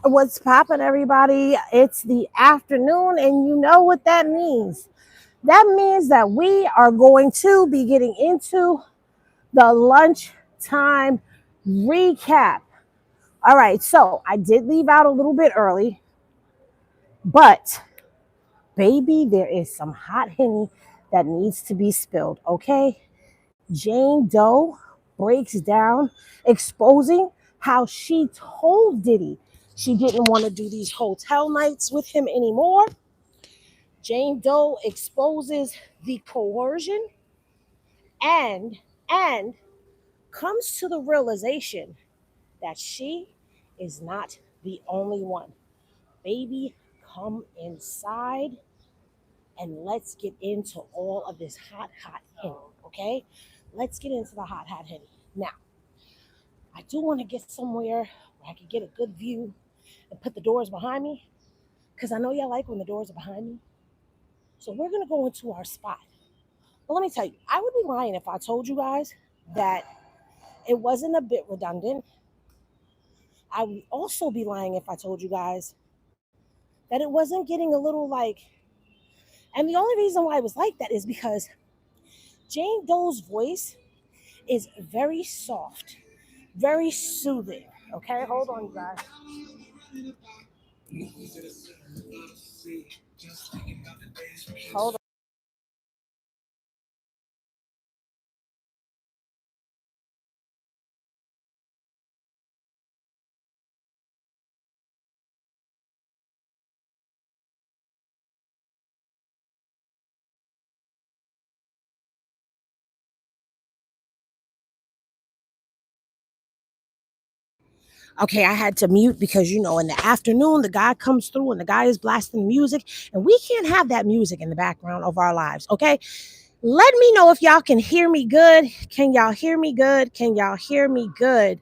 What's poppin', everybody? It's the afternoon, and you know what that means. That means that we are going to be getting into the lunchtime recap. All right, so I did leave out a little bit early, but baby, there is some hot henny that needs to be spilled, okay? Jane Doe breaks down, exposing how she told Diddy she didn't want to do these hotel nights with him anymore. Jane Doe exposes the coercion and and comes to the realization that she is not the only one. Baby, come inside and let's get into all of this hot henny, okay? Let's get into the hot henny. Now, I do want to get somewhere where I can get a good view and put the doors behind me because I know y'all like when the doors are behind me. So we're going to go into our spot. But let me tell you, I would be lying if I told you guys that it wasn't a bit redundant. I would also be lying if I told you guys that it wasn't getting a little like, and the only reason why it was like that is because Jane Doe's voice is very soft, very soothing. Okay, hold on, you guys. Hold on. Okay, I had to mute because in the afternoon the guy comes through and the guy is blasting music, and we can't have that music in the background of our lives. Okay, let me know if y'all can hear me good. Can y'all hear me good? Can y'all hear me good?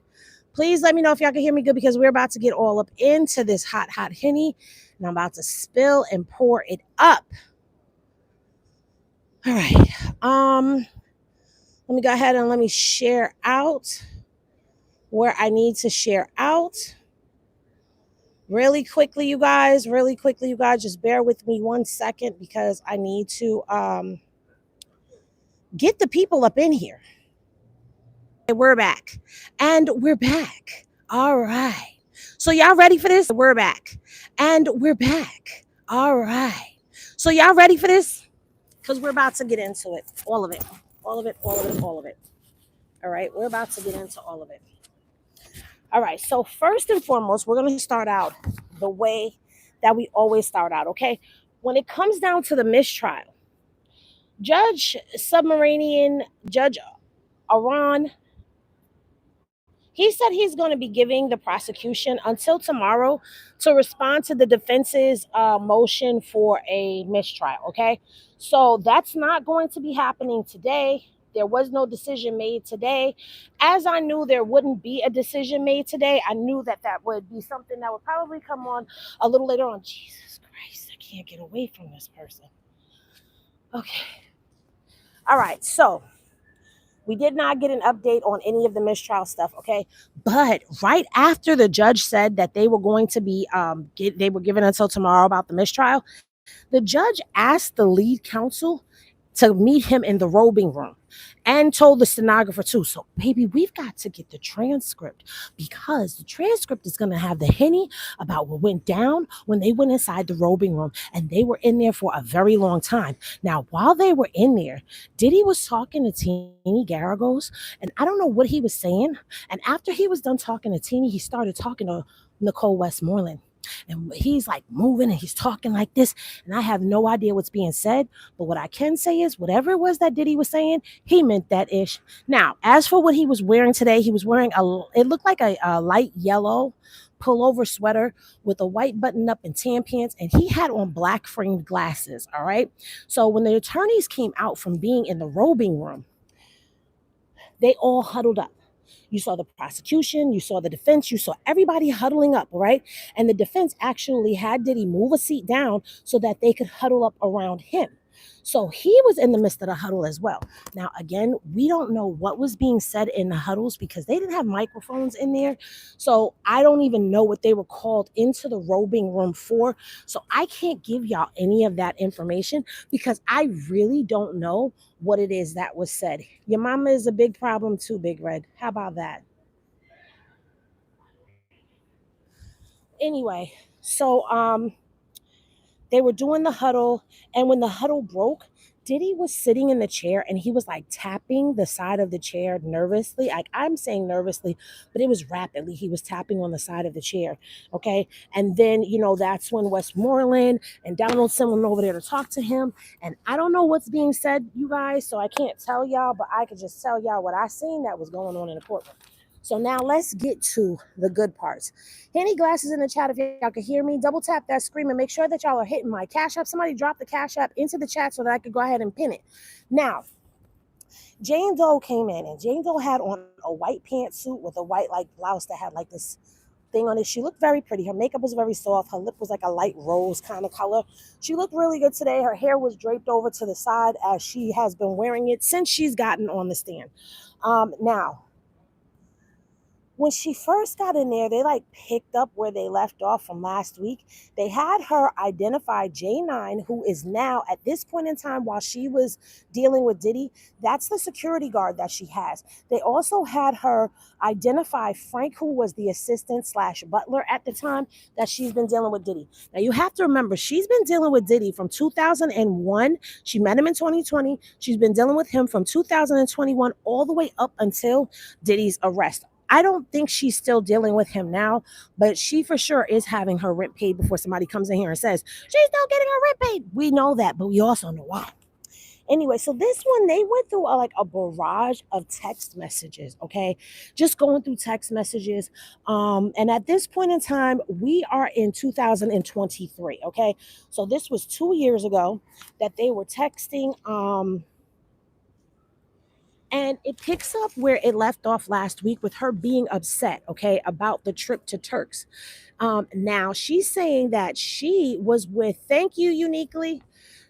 Please let me know if y'all can hear me good because we're about to get all up into this hot henny, and I'm about to spill and pour it up. All right. Let me go ahead and let me share out where I need to share out. Really quickly, you guys, just bear with me 1 second because I need to get the people up in here. Okay, we're back. And we're back. All right. So y'all ready for this? We're back. And we're back. All right. So y'all ready for this? Because we're about to get into it. All of it. All of it, all of it, all of it. All right. We're about to get into all of it. All right. So first and foremost, we're going to start out the way that we always start out, okay? When it comes down to the mistrial, Judge Aron, he said he's going to be giving the prosecution until tomorrow to respond to the defense's motion for a mistrial, okay? So that's not going to be happening today. There was no decision made today. As I knew there wouldn't be a decision made today, I knew that that would be something that would probably come on a little later on. Jesus Christ, I can't get away from this person. Okay. All right. So we did not get an update on any of the mistrial stuff, okay? But right after the judge said that they were going to be they were given until tomorrow about the mistrial, the judge asked the lead counsel to meet him in the robing room and told the stenographer too. So, baby, we've got to get the transcript because the transcript is going to have the henny about what went down when they went inside the robing room, and they were in there for a very long time. Now, while they were in there, Diddy was talking to Teeny Garagos, and I don't know what he was saying. And after he was done talking to Teeny, he started talking to Nicole Westmoreland. And he's like moving and he's talking like this. And I have no idea what's being said. But what I can say is whatever it was that Diddy was saying, he meant that ish. Now, as for what he was wearing today, he was wearing it looked like a light yellow pullover sweater with a white button up and tan pants. And he had on black framed glasses. All right. So when the attorneys came out from being in the robing room, they all huddled up. You saw the prosecution, you saw the defense, you saw everybody huddling up, right? And the defense actually had Diddy move a seat down so that they could huddle up around him. So he was in the midst of the huddle as well. Now, again, we don't know what was being said in the huddles because they didn't have microphones in there. So I don't even know what they were called into the robing room for. So I can't give y'all any of that information because I really don't know what it is that was said. Your mama is a big problem too, Big Red. How about that? Anyway, so they were doing the huddle, and when the huddle broke, Diddy was sitting in the chair and he was like tapping the side of the chair nervously. Like I'm saying nervously, but it was rapidly. He was tapping on the side of the chair. Okay. And then, that's when Westmoreland and Donaldson went over there to talk to him. And I don't know what's being said, you guys, so I can't tell y'all, but I could just tell y'all what I seen that was going on in the courtroom. So now let's get to the good parts. Henny Glasses in the chat if y'all can hear me. Double tap that screen and make sure that y'all are hitting my Cash App. Somebody drop the Cash App into the chat so that I could go ahead and pin it. Now, Jane Doe came in and Jane Doe had on a white pantsuit with a white like blouse that had like this thing on it. She looked very pretty. Her makeup was very soft. Her lip was like a light rose kind of color. She looked really good today. Her hair was draped over to the side as she has been wearing it since she's gotten on the stand. Now, when she first got in there, they like picked up where they left off from last week. They had her identify J9, who is now at this point in time, while she was dealing with Diddy, that's the security guard that she has. They also had her identify Frank, who was the assistant slash butler at the time that she's been dealing with Diddy. Now you have to remember, she's been dealing with Diddy from 2001. She met him in 2020. She's been dealing with him from 2021 all the way up until Diddy's arrest. I don't think she's still dealing with him now, but she for sure is having her rent paid before somebody comes in here and says, she's still getting her rent paid. We know that, but we also know why. Anyway, so this one, they went through a barrage of text messages, okay? Just going through text messages. And at this point in time, we are in 2023, okay? So this was 2 years ago that they were texting. And it picks up where it left off last week with her being upset, okay, about the trip to Turks. Now she's saying that she was with, thank you, Uniquely.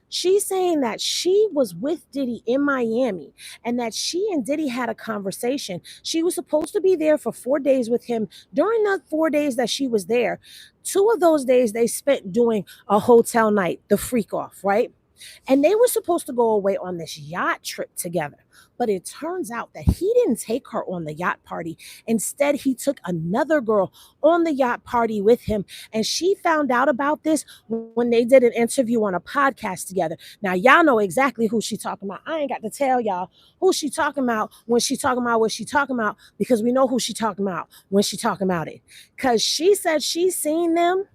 She's saying that she was with Diddy in Miami and that she and Diddy had a conversation. She was supposed to be there for 4 days with him. During the 4 days that she was there, 2 of those days they spent doing a hotel night, the freak off, right? And they were supposed to go away on this yacht trip together. But it turns out that he didn't take her on the yacht party. Instead, he took another girl on the yacht party with him. And she found out about this when they did an interview on a podcast together. Now, y'all know exactly who she talking about. I ain't got to tell y'all who she talking about when she talking about what she talking about, because we know who she talking about when she talking about it. Because she said she seen them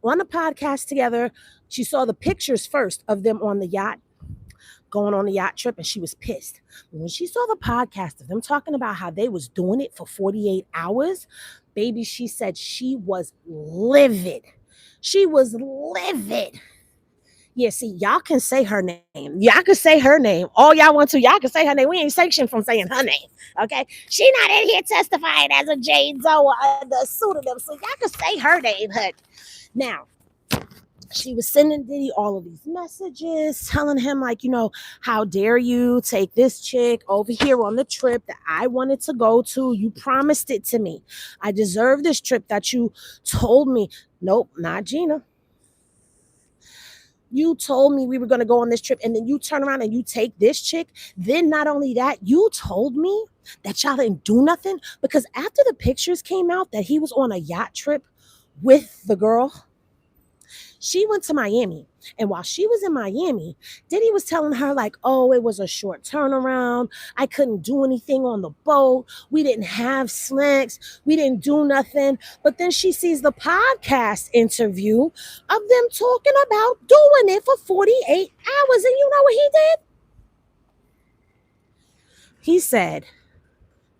on a podcast together. She saw the pictures first of them on the yacht, going on the yacht trip, and she was pissed. When she saw the podcast of them talking about how they was doing it for 48 hours, baby, she said she was livid. She was livid. Yeah, see, y'all can say her name. Y'all can say her name. All y'all want to. Y'all can say her name. We ain't sanctioned from saying her name. Okay? She not in here testifying as a Jane Doe or the pseudonym. So y'all can say her name, but now she was sending Diddy all of these messages telling him, like, how dare you take this chick over here on the trip that I wanted to go to? You promised it to me. I deserve this trip that you told me. Nope, not Gina. You told me we were going to go on this trip, and then you turn around and you take this chick. Then not only that, you told me that y'all didn't do nothing, because after the pictures came out that he was on a yacht trip with the girl, she went to Miami. And while she was in Miami, Diddy was telling her, like, oh, it was a short turnaround. I couldn't do anything on the boat. We didn't have snacks. We didn't do nothing. But then she sees the podcast interview of them talking about doing it for 48 hours. And you know what he did? He said,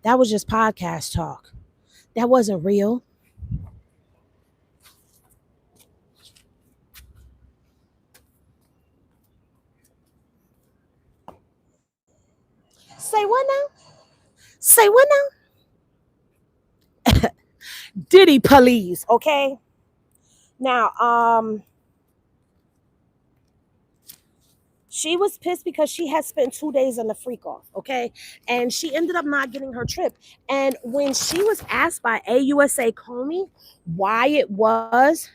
that was just podcast talk. That wasn't real. Say what now? Say what now? Diddy police, okay? Now, She was pissed because she had spent 2 days on the freak off, okay? And she ended up not getting her trip. And when she was asked by AUSA Comey why it was,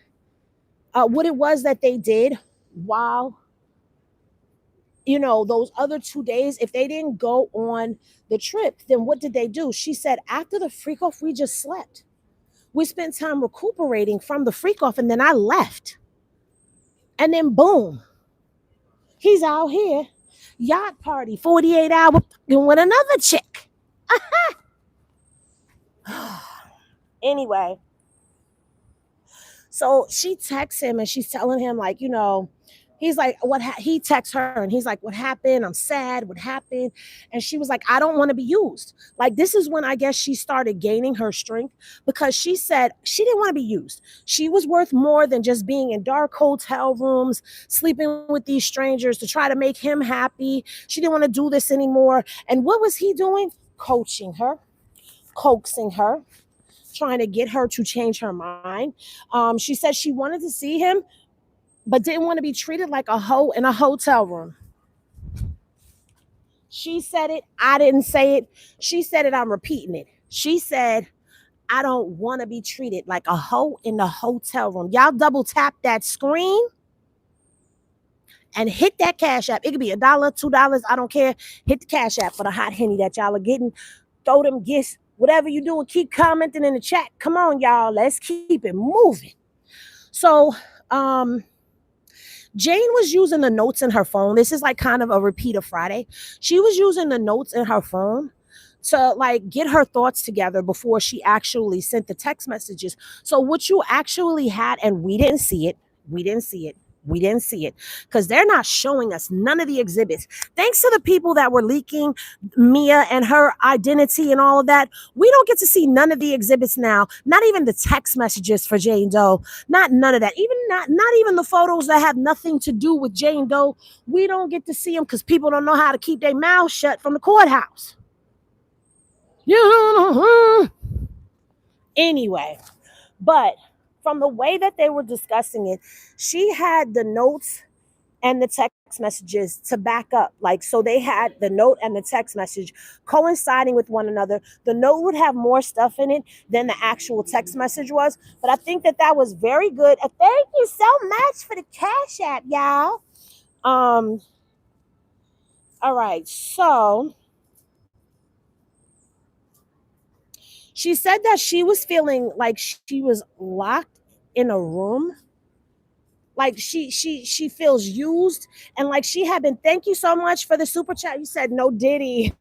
what it was that they did while, those other 2 days, if they didn't go on the trip, then what did they do? She said, after the freak off, we just slept. We spent time recuperating from the freak off, and then I left. And then boom, he's out here, yacht party, 48 hour with another chick. Anyway, so she texts him and she's telling him, like, he's like, he texts her and he's like, what happened? I'm sad. What happened? And she was like, I don't want to be used. Like, this is when I guess she started gaining her strength, because she said she didn't want to be used. She was worth more than just being in dark hotel rooms, sleeping with these strangers to try to make him happy. She didn't want to do this anymore. And what was he doing? Coaching her, coaxing her, trying to get her to change her mind. She said she wanted to see him, but didn't want to be treated like a hoe in a hotel room. She said it. I didn't say it. She said it. I'm repeating it. She said, I don't want to be treated like a hoe in the hotel room. Y'all double tap that screen and hit that Cash App. It could be $1, $2. I don't care. Hit the Cash App for the hot henny that y'all are getting. Throw them gifts. Whatever you do, and keep commenting in the chat. Come on, y'all. Let's keep it moving. So, Jane was using the notes in her phone. This is like kind of a repeat of Friday. She was using the notes in her phone to like get her thoughts together before she actually sent the text messages. So what you actually had, and we didn't see it, because they're not showing us none of the exhibits. Thanks to the people that were leaking Mia and her identity and all of that, we don't get to see none of the exhibits now. Not even the text messages for Jane Doe. Not none of that. Even not even the photos that have nothing to do with Jane Doe. We don't get to see them because people don't know how to keep their mouth shut from the courthouse. Anyway, but from the way that they were discussing it, she had the notes and the text messages to back up. Like, so they had the note and the text message coinciding with one another. The note would have more stuff in it than the actual text message was. But I think that was very good. Thank you so much for the Cash App, y'all. All right. So she said that she was feeling like she was locked in a room, like she feels used, and like she had been. Thank you so much for the super chat. You said no Diddy.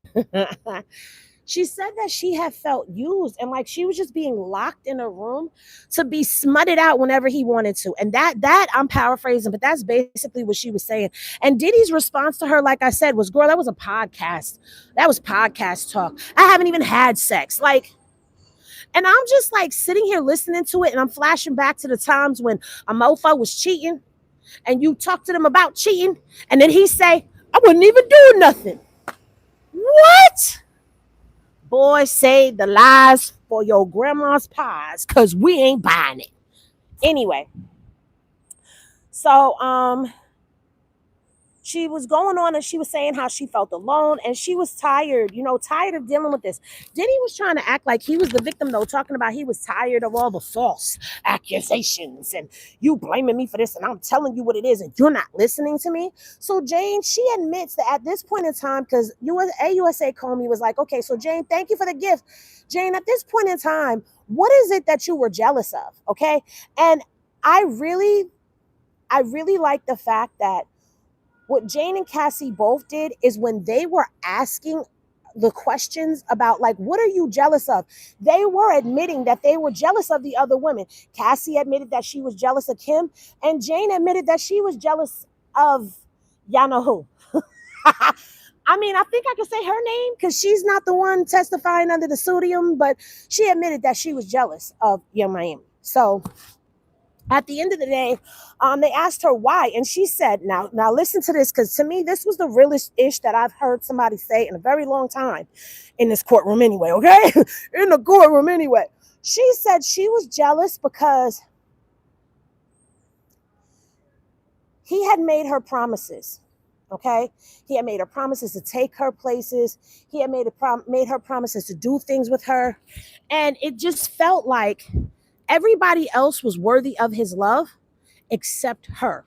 She said that she had felt used and like she was just being locked in a room to be smutted out whenever he wanted to. And that I'm paraphrasing, but that's basically what she was saying. And Diddy's response to her, like I said, was, girl, that was a podcast. That was podcast talk. I haven't even had sex. Like, and I'm just like sitting here listening to it, and I'm flashing back to the times when a mofo was cheating and you talk to them about cheating, and then he say, I wouldn't even do nothing. What? Boy, say the lies for your grandma's pies, because we ain't buying it. Anyway, so she was going on and she was saying how she felt alone and she was tired, tired of dealing with this. Diddy was trying to act like he was the victim, though, talking about he was tired of all the false accusations and you blaming me for this and I'm telling you what it is and you're not listening to me. So Jane, she admits that at this point in time, because AUSA Comey was like, okay, so Jane, thank you for the gift. Jane, at this point in time, what is it that you were jealous of? Okay. And I really like the fact that what Jane and Cassie both did is when they were asking the questions about, like, what are you jealous of? They were admitting that they were jealous of the other women. Cassie admitted that she was jealous of Kim, and Jane admitted that she was jealous of y'all know who. I mean, I think I can say her name because she's not the one testifying under the pseudonym, but she admitted that she was jealous of Young Miami. So at the end of the day, they asked her why, and she said, now listen to this, because to me, this was the realest ish that I've heard somebody say in a very long time in this courtroom anyway, okay? In the courtroom anyway. She said she was jealous because he had made her promises, Okay, he had made her promises to take her places. He had made her promises to do things with her, and it just felt like everybody else was worthy of his love except her.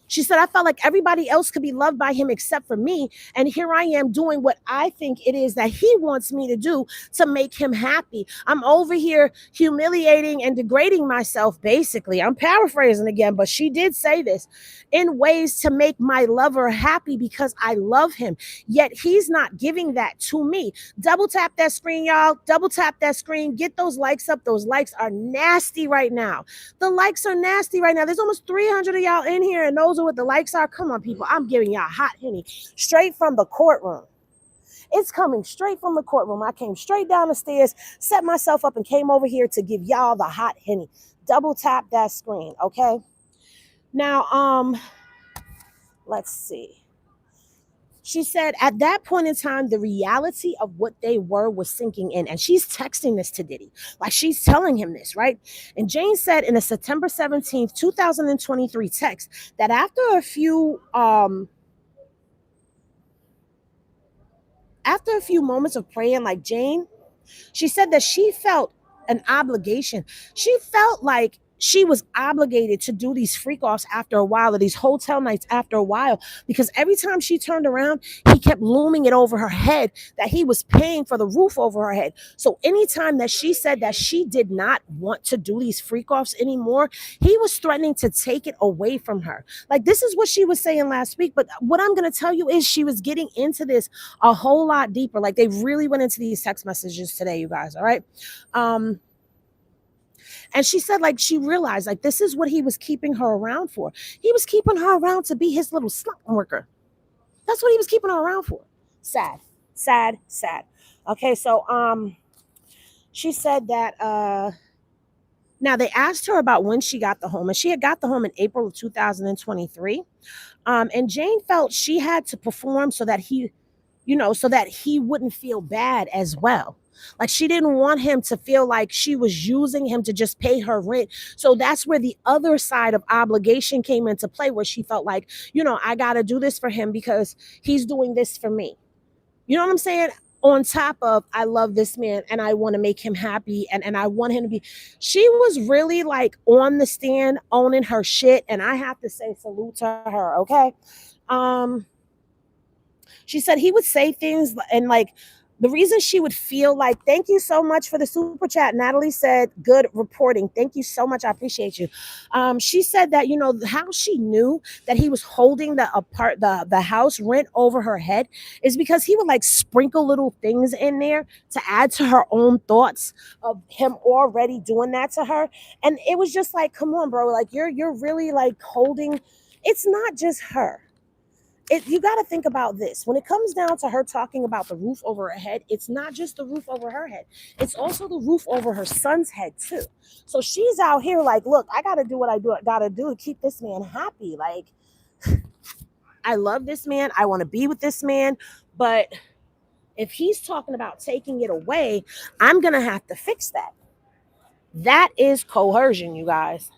She said, I felt like everybody else could be loved by him except for me. And here I am doing what I think it is that he wants me to do to make him happy. I'm over here humiliating and degrading myself, basically. I'm paraphrasing again, but she did say this in ways to make my lover happy because I love him. Yet he's not giving that to me. Double tap that screen, y'all. Double tap that screen. Get those likes up. Those likes are nasty right now. The likes are nasty right now. There's almost 300 of y'all in here, and those are what the likes are. Come on, people. I'm giving y'all hot henny straight from the courtroom. It's coming straight from the courtroom. I came straight down the stairs, set myself up, and came over here to give y'all the hot henny. Double tap that screen, okay? Now, let's see. She said at that point in time, the reality of what they were was sinking in. And she's texting this to Diddy. Like she's telling him this, right? And Jane said in a September 17th, 2023 text that after a few moments of praying, like Jane, she said that she felt an obligation. She felt like she was obligated to do these freak offs after a while, or these hotel nights after a while, because every time she turned around, he kept looming it over her head that he was paying for the roof over her head. So anytime that she said that she did not want to do these freak offs anymore, he was threatening to take it away from her. Like this is what she was saying last week. But what I'm going to tell you is she was getting into this a whole lot deeper. Like they really went into these text messages today, you guys. All right. And she said, like, she realized, like, this is what he was keeping her around for. He was keeping her around to be his little slump worker. That's what he was keeping her around for. Sad, sad, sad. Okay, so she said that now they asked her about when she got the home, and she had got the home in April of 2023. And Jane felt she had to perform so that he, so that he wouldn't feel bad as well. Like she didn't want him to feel like she was using him to just pay her rent. So that's where the other side of obligation came into play, where she felt like, I got to do this for him because he's doing this for me. You know what I'm saying? On top of, I love this man and I want to make him happy and I want him to be. She was really like on the stand owning her shit. And I have to say salute to her. Okay. She said he would say things and like, the reason she would feel like, thank you so much for the super chat. Natalie said, good reporting. Thank you so much. I appreciate you. She said that, how she knew that he was holding the house rent over her head is because he would like sprinkle little things in there to add to her own thoughts of him already doing that to her. And it was just like, come on, bro. Like you're really like holding, it's not just her. You got to think about this. When it comes down to her talking about the roof over her head, it's not just the roof over her head. It's also the roof over her son's head too. So she's out here like, look, I got to do what I got to do to keep this man happy. Like, I love this man. I want to be with this man. But if he's talking about taking it away, I'm going to have to fix that. That is coercion, you guys.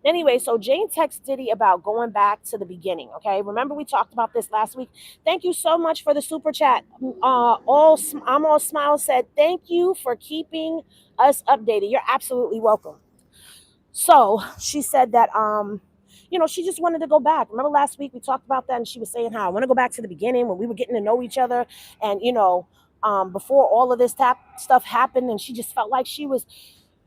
Anyway, so Jane texted Diddy about going back to the beginning. Okay, remember we talked about this last week. Thank you so much for the super chat. I'm all smiles said thank you for keeping us updated. You're absolutely welcome. So she said that she just wanted to go back. Remember last week we talked about that, and she was saying how I want to go back to the beginning when we were getting to know each other, and before all of this stuff happened, and she just felt like she was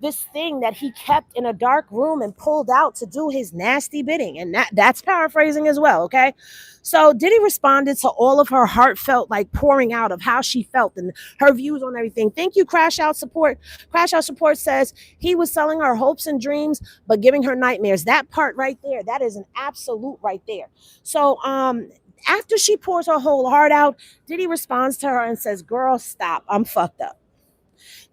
this thing that he kept in a dark room and pulled out to do his nasty bidding. And that's paraphrasing as well. Okay. So Diddy responded to all of her heartfelt, like pouring out of how she felt and her views on everything. Thank you, Crash Out Support. Crash Out Support says he was selling her hopes and dreams, but giving her nightmares. That part right there, that is an absolute right there. So, after she pours her whole heart out, Diddy responds to her and says, girl, stop. I'm fucked up.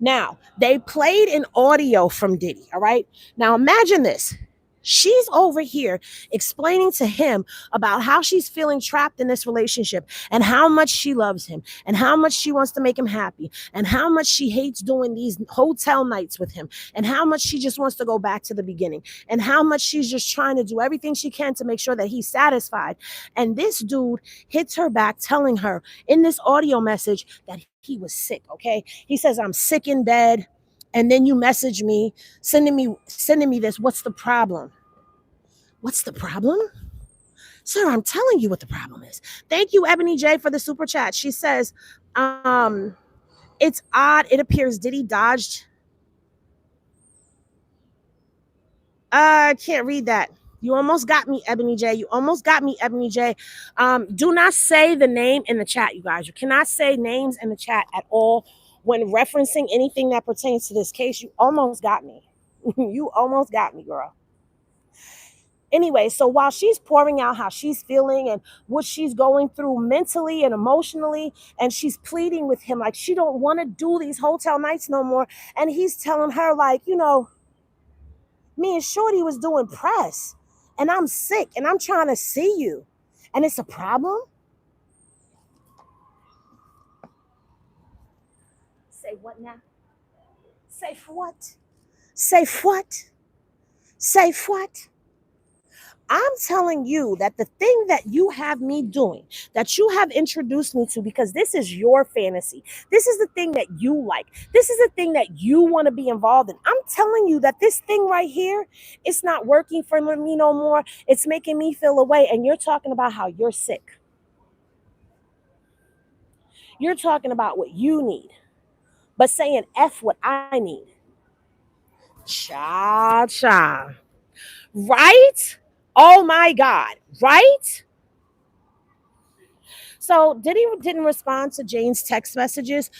Now, they played an audio from Diddy, all right? Now, imagine this. She's over here explaining to him about how she's feeling trapped in this relationship and how much she loves him and how much she wants to make him happy and how much she hates doing these hotel nights with him and how much she just wants to go back to the beginning and how much she's just trying to do everything she can to make sure that he's satisfied. And this dude hits her back telling her in this audio message that he was sick, okay? He says, I'm sick in bed. And then you message me, sending me this. What's the problem? What's the problem? Sir, I'm telling you what the problem is. Thank you, Ebony J, for the super chat. She says, it's odd. It appears Diddy dodged. I can't read that. You almost got me, Ebony J. You almost got me, Ebony J. Do not say the name in the chat, you guys. You cannot say names in the chat at all when referencing anything that pertains to this case. You almost got me. You almost got me, girl. Anyway, so while she's pouring out how she's feeling and what she's going through mentally and emotionally, and she's pleading with him like she don't want to do these hotel nights no more, and he's telling her like, me and Shorty was doing press, and I'm sick, and I'm trying to see you, and it's a problem. Say what now? Say what? Say what? Say what? I'm telling you that the thing that you have me doing, that you have introduced me to, because this is your fantasy. This is the thing that you like. This is the thing that you want to be involved in. I'm telling you that this thing right here, it's not working for me no more. It's making me feel away. And you're talking about how you're sick. You're talking about what you need, but saying F what I need. Cha cha. Right? Oh my God. Right? So Diddy didn't respond to Jane's text messages.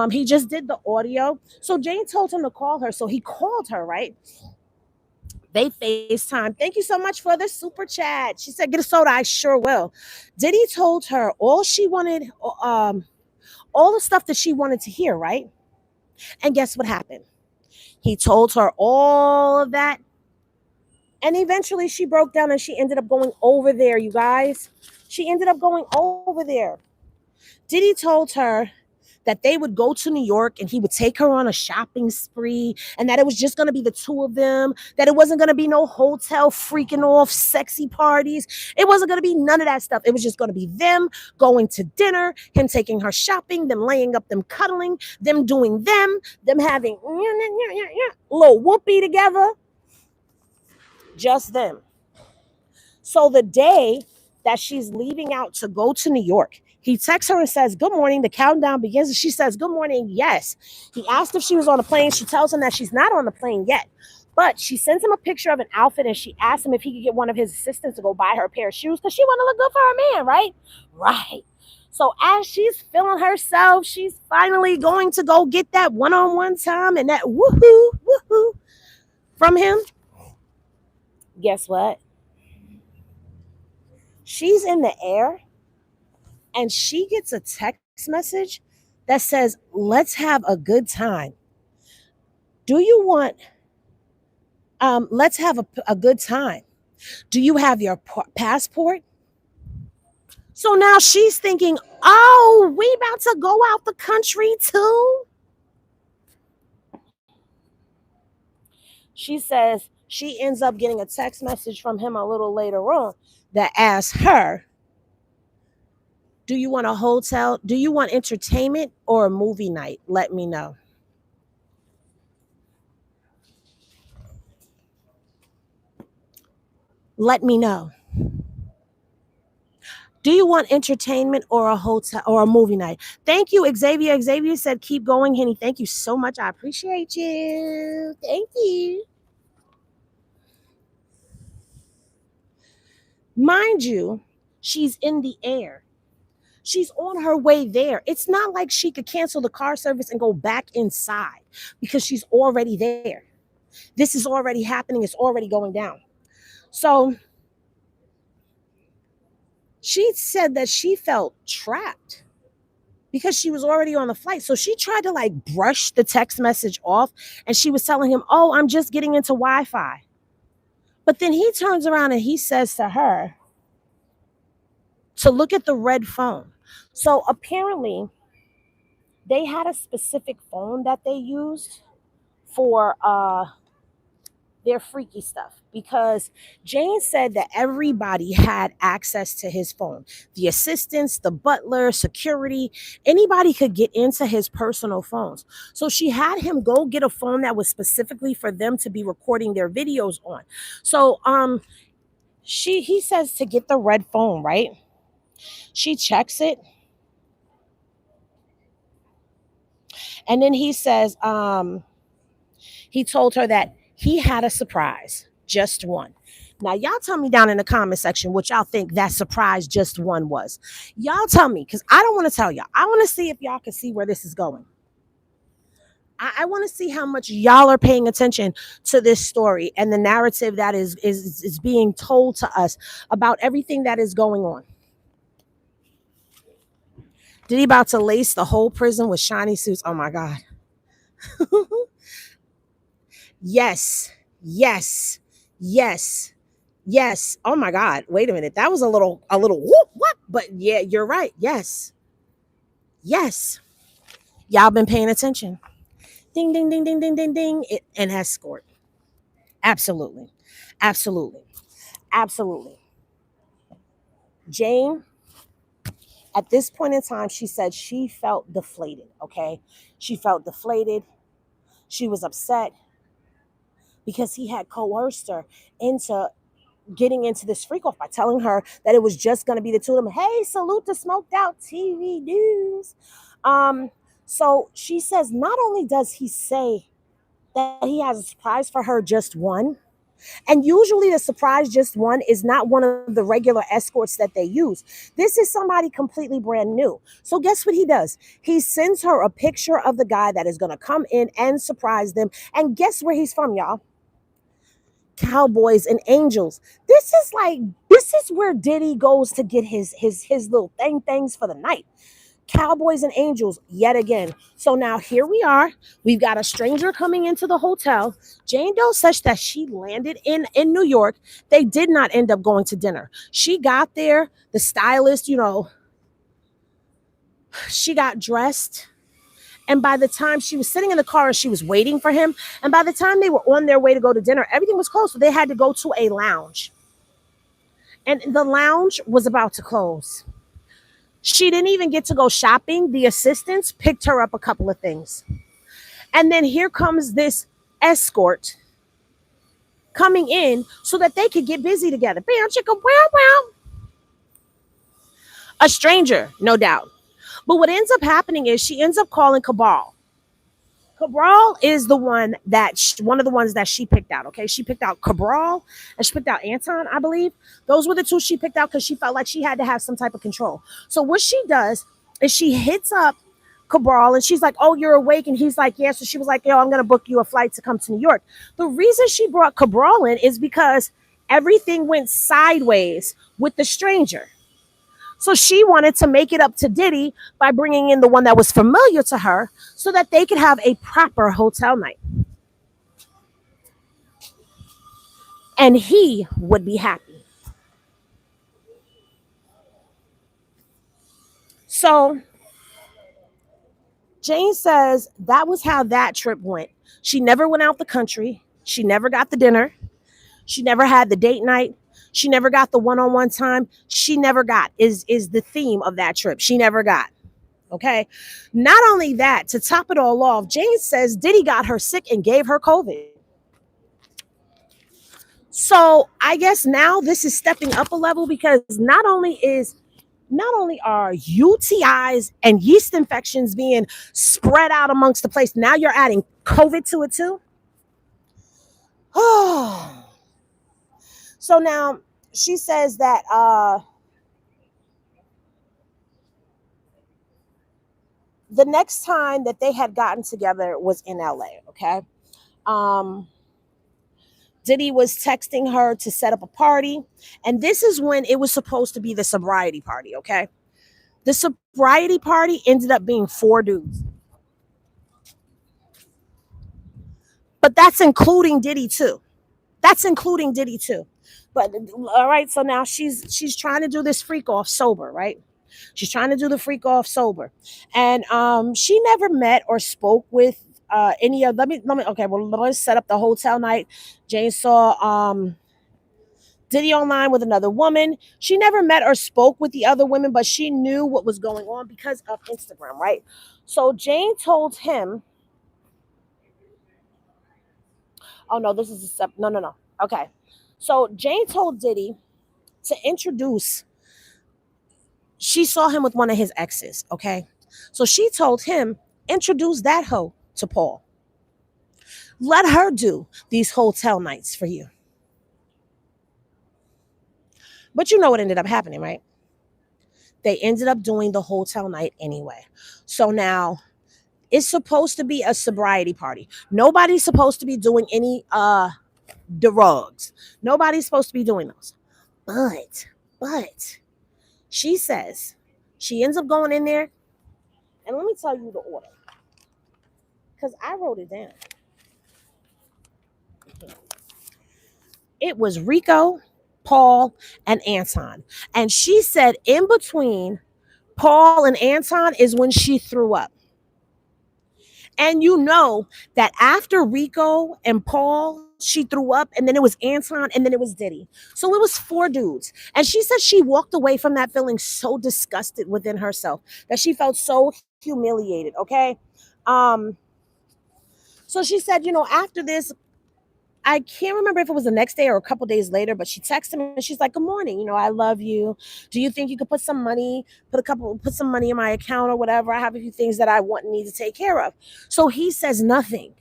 He just did the audio. So Jane told him to call her. So he called her, right? They FaceTime. Thank you so much for the super chat. She said, get a soda. I sure will. Diddy told her all she wanted, all the stuff that she wanted to hear, right? And guess what happened? He told her all of that. And eventually she broke down and she ended up going over there, you guys. She ended up going over there. Diddy told her that they would go to New York and he would take her on a shopping spree and that it was just going to be the two of them, that it wasn't going to be no hotel freaking off sexy parties. It wasn't going to be none of that stuff. It was just going to be them going to dinner, him taking her shopping, them laying up, them cuddling, them doing them having little whoopee together. Just them. So the day that she's leaving out to go to New York, he texts her and says, good morning. The countdown begins. And she says, good morning. Yes. He asked if she was on a plane. She tells him that she's not on the plane yet. But she sends him a picture of an outfit and she asks him if he could get one of his assistants to go buy her a pair of shoes because she want to look good for her man, right? Right. So as she's feeling herself, she's finally going to go get that one-on-one time and that woohoo from him. Guess what? She's in the air and she gets a text message that says, let's have a good time. Do you want, let's have a good time. Do you have your passport? So now she's thinking, oh, we about to go out the country too? She says she ends up getting a text message from him a little later on that asks her, do you want a hotel? Do you want entertainment or a movie night? Let me know. Let me know. Do you want entertainment or a hotel or a movie night? Thank you, Xavier. Xavier said, keep going, Henny. Thank you so much. I appreciate you. Thank you. Mind you, she's in the air. She's on her way there. It's not like she could cancel the car service and go back inside because she's already there. This is already happening. It's already going down. So she said that she felt trapped because she was already on the flight. So she tried to like brush the text message off and she was telling him, oh, I'm just getting into Wi-Fi. But then he turns around and he says to her to look at the red phone. So apparently they had a specific phone that they used for their freaky stuff, because Jane said that everybody had access to his phone. The assistants, the butler, security, anybody could get into his personal phones. So she had him go get a phone that was specifically for them to be recording their videos on. So he says to get the red phone, right? She checks it, and then he says he told her that he had a surprise, just one. Now, y'all tell me down in the comment section what y'all think that surprise just one was. Y'all tell me, because I don't want to tell y'all. I want to see if y'all can see where this is going. I want to see how much y'all are paying attention to this story and the narrative that is being told to us about everything that is going on. Did he about to lace the whole prison with shiny suits? Oh my God. Yes, yes, yes, yes. Oh my God. Wait a minute. That was a little whoop, what? But yeah, you're right. Yes, yes. Y'all been paying attention. Ding, ding, ding, ding, ding, ding, ding. An escort. Absolutely. Absolutely. Absolutely. Jane, at this point in time, she said she felt deflated. Okay. She felt deflated. She was upset because he had coerced her into getting into this freak off by telling her that it was just going to be the two of them. Hey, salute to Smoked Out TV News. Um, so she says not only does he say that he has a surprise for her, just one, and usually the surprise just one is not one of the regular escorts that they use. This is somebody completely brand new. So guess what he does? He sends her a picture of the guy that is going to come in and surprise them. And guess where he's from, y'all? Cowboys and Angels. This is where Diddy goes to get his little things for the night. Cowboys and Angels yet again. So now here we are. We've got a stranger coming into the hotel. Jane Doe says that she landed in New York. They did not end up going to dinner. She got there. The stylist, she got dressed. And by the time she was sitting in the car and she was waiting for him, and by the time they were on their way to go to dinner, everything was closed. So they had to go to a lounge. And the lounge was about to close. She didn't even get to go shopping. The assistants picked her up a couple of things. And then here comes this escort coming in so that they could get busy together. Bam, chicka, wow, wow. A stranger, no doubt. But what ends up happening is she ends up calling Cabal. Cabral is one of the ones that she picked out. Okay, she picked out Cabral and she picked out Anton, I believe. Those were the two she picked out because she felt like she had to have some type of control. So what she does is she hits up Cabral and she's like, "Oh, you're awake," and he's like, "Yeah." So she was like, "Yo, I'm gonna book you a flight to come to New York." The reason she brought Cabral in is because everything went sideways with the stranger. So she wanted to make it up to Diddy by bringing in the one that was familiar to her so that they could have a proper hotel night. And he would be happy. So Jane says that was how that trip went. She never went out the country. She never got the dinner. She never had the date night. She never got the one-on-one time. She never got is the theme of that trip. She never got. Okay. Not only that, to top it all off, Jane says Diddy got her sick and gave her COVID. So I guess now this is stepping up a level because not only are UTIs and yeast infections being spread out amongst the place, now you're adding COVID to it too. Oh. So now she says that the next time that they had gotten together was in LA, okay? Um, Diddy was texting her to set up a party. And this is when it was supposed to be the sobriety party, okay? The sobriety party ended up being 4 dudes. But that's including Diddy too. That's including Diddy too. But all right, so now she's trying to do this freak off sober, right? She's trying to do the freak off sober, and she never met or spoke with any of. Let me. Okay, well, let's set up the hotel night. Jane saw Diddy online with another woman. She never met or spoke with the other women, but she knew what was going on because of Instagram, right? So Jane told him, "Oh no, this is a no, no, no." Okay, so Jane told Diddy to introduce. She saw him with one of his exes. Okay, so she told him introduce that hoe to Paul. Let her do these hotel nights for you. But you know what ended up happening, right? They ended up doing the hotel night anyway. So now it's supposed to be a sobriety party. Nobody's supposed to be doing any drugs. Nobody's supposed to be doing those. But she says she ends up going in there, and let me tell you the order because I wrote it down. It was Rico, Paul, and Anton. And she said in between Paul and Anton is when she threw up. And you know that after Rico and Paul, she threw up, and then it was Anton, and then it was Diddy. So it was four dudes. And she said she walked away from that feeling so disgusted within herself that she felt so humiliated. Okay. Um, so she said, after this, I can't remember if it was the next day or a couple days later, but she texted me and she's like, "Good morning. I love you. Do you think you could put some money in my account or whatever? I have a few things that I want and need to take care of." So he says nothing.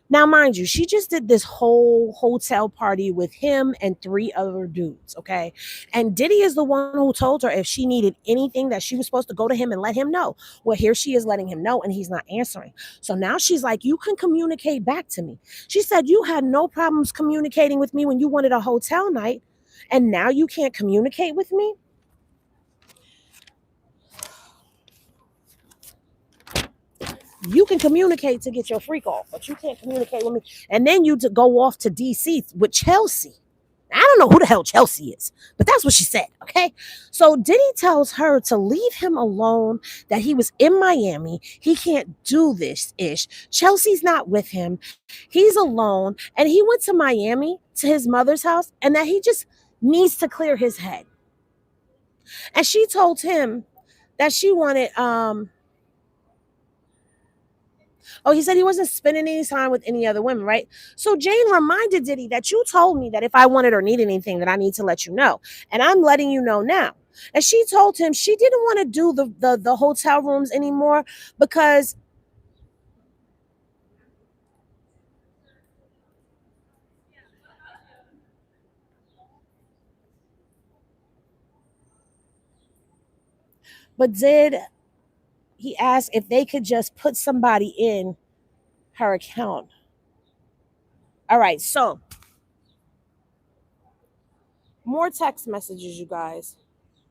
Now, mind you, she just did this whole hotel party with him and three other dudes, okay? And Diddy is the one who told her if she needed anything that she was supposed to go to him and let him know. Well, here she is letting him know, and he's not answering. So now she's like, "You can communicate back to me." She said, "You had no problems communicating with me when you wanted a hotel night, and now you can't communicate with me?" You can communicate to get your freak off, but you can't communicate with me. And then you to go off to DC with Chelsea. I don't know who the hell Chelsea is, but that's what she said. Okay. So Diddy tells her to leave him alone, that he was in Miami. He can't do this ish. Chelsea's not with him. He's alone. And he went to Miami to his mother's house, and that he just needs to clear his head. And she told him that she wanted oh, he said he wasn't spending any time with any other women, right? So Jane reminded Diddy that you told me that if I wanted or needed anything, that I need to let you know. And I'm letting you know now. And she told him she didn't want to do the hotel rooms anymore because but did he asked if they could just put somebody in her account. All right, so more text messages, you guys.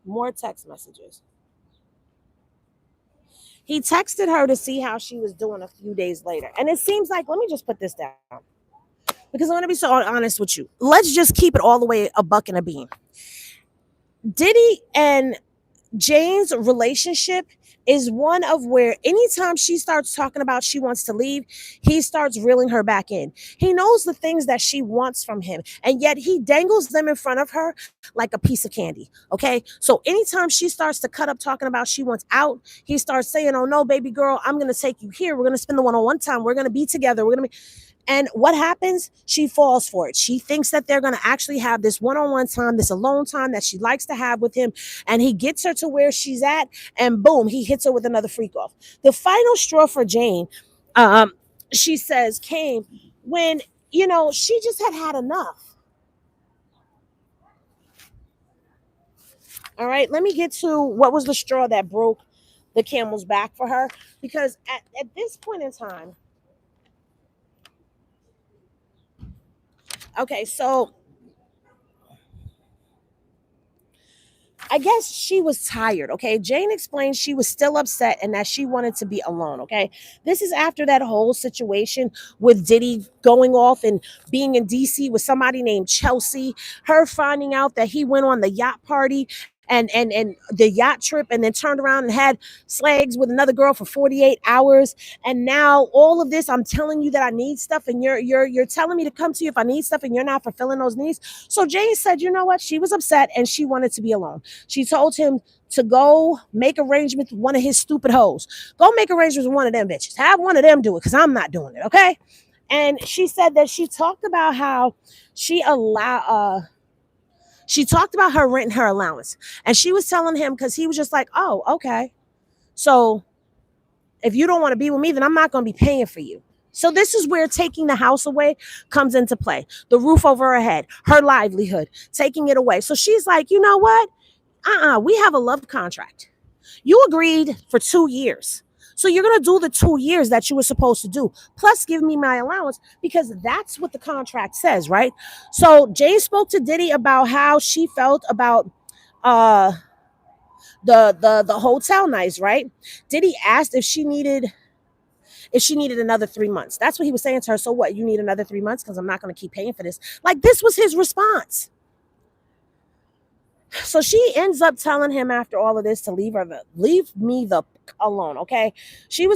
More text messages. He texted her to see how she was doing a few days later. And it seems like, let me just put this down because I want to be so honest with you. Let's just keep it all the way a buck and a bean. Diddy and Jane's relationship is one of where anytime she starts talking about she wants to leave, he starts reeling her back in. He knows the things that she wants from him, and yet he dangles them in front of her like a piece of candy. Okay. So anytime she starts to cut up talking about she wants out, he starts saying, "Oh no, baby girl, I'm going to take you here. We're going to spend the one-on-one time. We're going to be together. We're going to be." And what happens? She falls for it. She thinks that they're going to actually have this one-on-one time, this alone time that she likes to have with him. And he gets her to where she's at, and boom, he hits her with another freak off. The final straw for Jane, she says, came when, she just had enough. All right, let me get to what was the straw that broke the camel's back for her. Because at this point in time, okay, so I guess she was tired, okay? Jane explained she was still upset and that she wanted to be alone, okay? This is after that whole situation with Diddy going off and being in DC with somebody named Chelsea, her finding out that he went on the yacht party and the yacht trip and then turned around and had slags with another girl for 48 hours. And now all of this, I'm telling you that I need stuff and you're telling me to come to you if I need stuff and you're not fulfilling those needs. So Jane said, you know what? She was upset and she wanted to be alone. She told him to go make arrangements with one of his stupid hoes. Go make arrangements with one of them bitches. Have one of them do it because I'm not doing it, okay? And she said that she talked about how she allow she talked about her rent and her allowance. And she was telling him because he was just like, oh, okay. So if you don't want to be with me, then I'm not going to be paying for you. So this is where taking the house away comes into play. The roof over her head, her livelihood, taking it away. So she's like, you know what? We have a love contract. You agreed for 2 years. So you're going to do the 2 years that you were supposed to do, plus give me my allowance because that's what the contract says, right? So Jay spoke to Diddy about how she felt about uh the hotel nights, right? Diddy asked if she needed another 3 months. That's what he was saying to her. So what? You need another 3 months because I'm not going to keep paying for this. Like this was his response. So she ends up telling him after all of this to leave me the alone, okay? She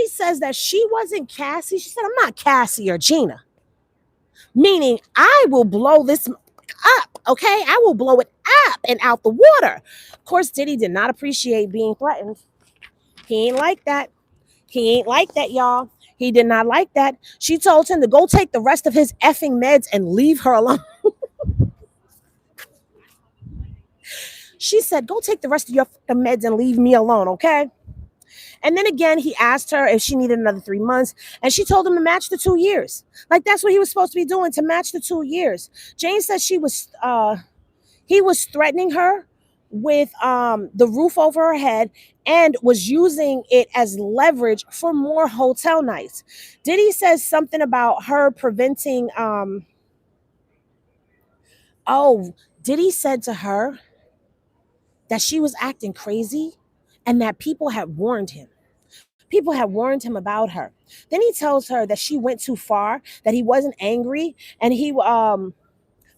says that she wasn't Cassie. She said, I'm not Cassie or Gina. Meaning I will blow this up, okay? I will blow it up and out the water. Of course, Diddy did not appreciate being threatened. He ain't like that. He ain't like that, y'all. He did not like that. She told him to go take the rest of his effing meds and leave her alone. She said, go take the rest of your meds and leave me alone, okay? And then again, he asked her if she needed another 3 months, and she told him to match the 2 years. Like that's what he was supposed to be doing, to match the 2 years. Jane said he was threatening her with the roof over her head and was using it as leverage for more hotel nights. Diddy says something about her preventing oh, Diddy said to her that she was acting crazy and that people had warned him. People had warned him about her. Then he tells her that she went too far, that he wasn't angry, and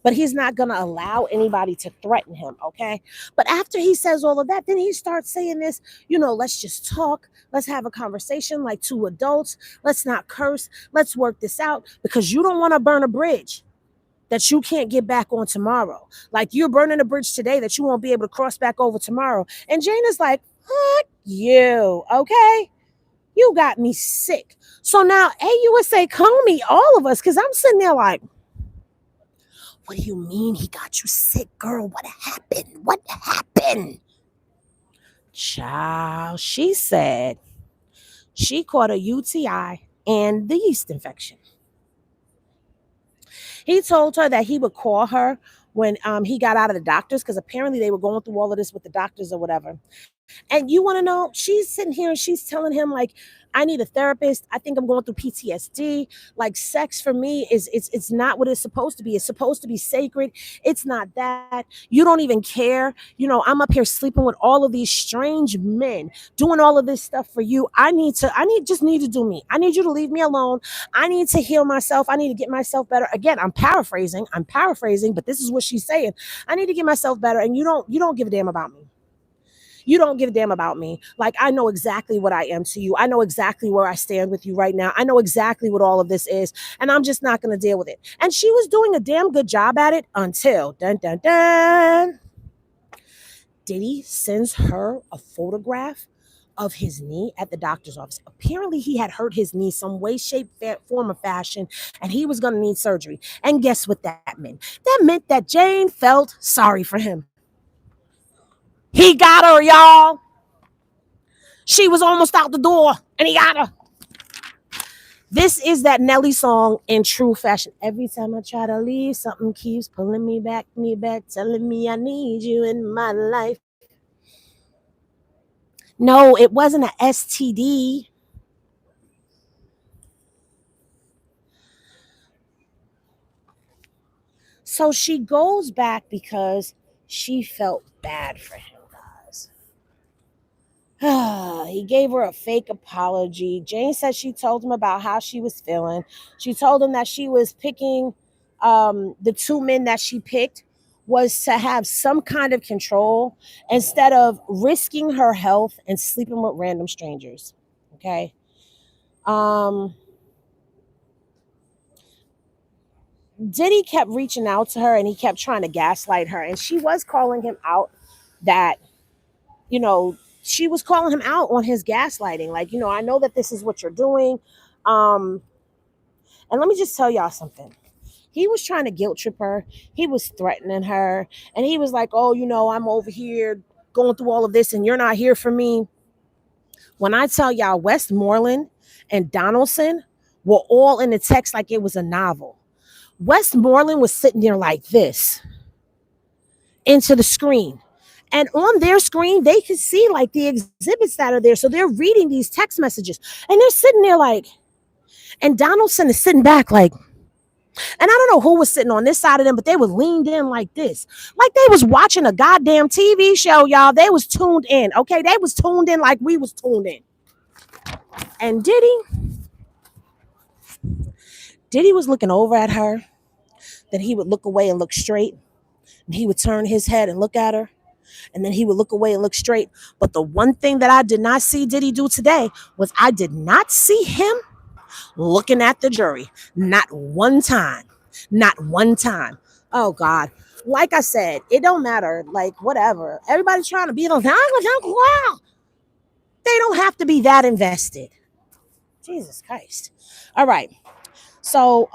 but he's not gonna allow anybody to threaten him, okay? But after he says all of that, then he starts saying this, let's just talk, let's have a conversation like two adults, let's not curse, let's work this out because you don't want to burn a bridge that you can't get back on tomorrow. Like you're burning a bridge today that you won't be able to cross back over tomorrow. And Jane is like, fuck you, okay? You got me sick. So now AUSA call me, all of us, because I'm sitting there like, what do you mean he got you sick, girl? What happened? What happened? Child, she said she caught a UTI and the yeast infection. He told her that he would call her when he got out of the doctors because apparently they were going through all of this with the doctors or whatever. And you want to know, she's sitting here and she's telling him like, I need a therapist. I think I'm going through PTSD. Like sex for me is it's not what it's supposed to be. It's supposed to be sacred. It's not that. You don't even care. I'm up here sleeping with all of these strange men, doing all of this stuff for you. Just need to do me. I need you to leave me alone. I need to heal myself. I need to get myself better. Again, I'm paraphrasing, but this is what she's saying. I need to get myself better. And you don't give a damn about me. You don't give a damn about me. Like, I know exactly what I am to you. I know exactly where I stand with you right now. I know exactly what all of this is. And I'm just not going to deal with it. And she was doing a damn good job at it until dun dun dun. Diddy sends her a photograph of his knee at the doctor's office. Apparently, he had hurt his knee some way, shape, form, or fashion, and he was going to need surgery. And guess what that meant? That meant that Jane felt sorry for him. He got her, y'all. She was almost out the door, and he got her. This is that Nelly song in true fashion. Every time I try to leave, something keeps pulling me back, telling me I need you in my life. No, it wasn't an STD. So she goes back because she felt bad for him, guys. He gave her a fake apology. Jane said she told him about how she was feeling. She told him that she was picking the two men that she picked was to have some kind of control instead of risking her health and sleeping with random strangers. Okay. Um, Diddy kept reaching out to her and he kept trying to gaslight her. And she was calling him out that, you know, she was calling him out on his gaslighting. Like, I know that this is what you're doing. Um, and let me just tell y'all something. He was trying to guilt trip her. He was threatening her. And he was like, oh, I'm over here going through all of this and you're not here for me. When I tell y'all, Westmoreland and Donaldson were all in the text like it was a novel. Westmoreland was sitting there like this into the screen. And on their screen, they could see like the exhibits that are there. So they're reading these text messages and they're sitting there like, and Donaldson is sitting back like, and I don't know who was sitting on this side of them, but they were leaned in like this. Like they was watching a goddamn TV show, y'all. They was tuned in, okay? They was tuned in like we was tuned in. And Diddy was looking over at her. Then he would look away and look straight. And he would turn his head and look at her. And then he would look away and look straight. But the one thing that I did not see Diddy do today was I did not see him looking at the jury. Not one time. Not one time. Oh, God. Like I said, it don't matter. Like, whatever. Everybody's trying to be those. They don't have to be that invested. Jesus Christ. All right. So,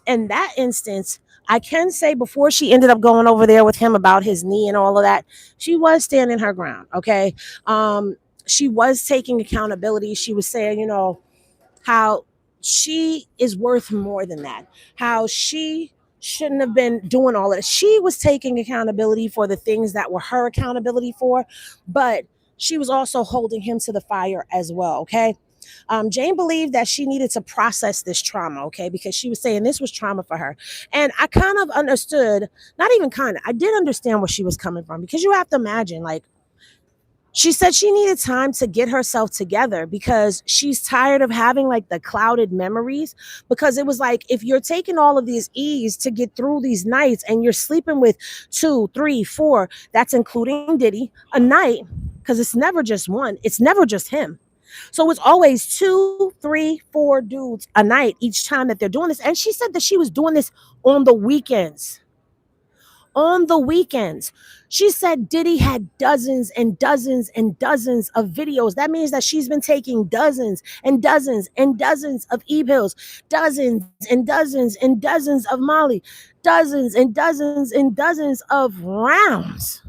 in that instance, I can say before she ended up going over there with him about his knee and all of that, she was standing her ground. Okay. She was taking accountability. She was saying, how she is worth more than that, how she shouldn't have been doing all of it. She was taking accountability for the things that were her accountability for, but she was also holding him to the fire as well. Okay. Jane believed that she needed to process this trauma, okay, because she was saying this was trauma for her. And I kind of understood, not even kind of, I did understand where she was coming from because you have to imagine, like, she said she needed time to get herself together because she's tired of having like the clouded memories. Because it was like, if you're taking all of these E's to get through these nights and you're sleeping with 2, 3, 4, that's including Diddy, a night, because it's never just one, it's never just him. So it's always 2, 3, 4 dudes a night each time that they're doing this. And she said that she was doing this on the weekends. On the weekends. She said Diddy had dozens and dozens and dozens of videos. That means that she's been taking dozens and dozens and dozens of e-pills, dozens and dozens and dozens of Molly, dozens and dozens and dozens of rounds.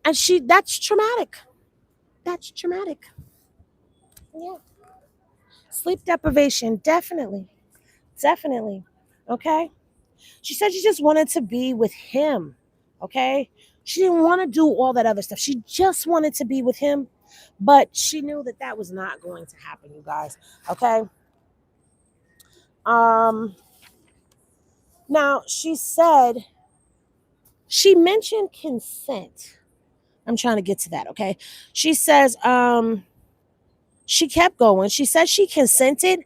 And that's traumatic. That's traumatic. Yeah. Sleep deprivation, definitely. Definitely. Okay. She said she just wanted to be with him. Okay. She didn't want to do all that other stuff. She just wanted to be with him, but she knew that that was not going to happen, you guys. Okay. Now she said she mentioned consent. I'm trying to get to that. Okay. She says, she kept going. She said she consented,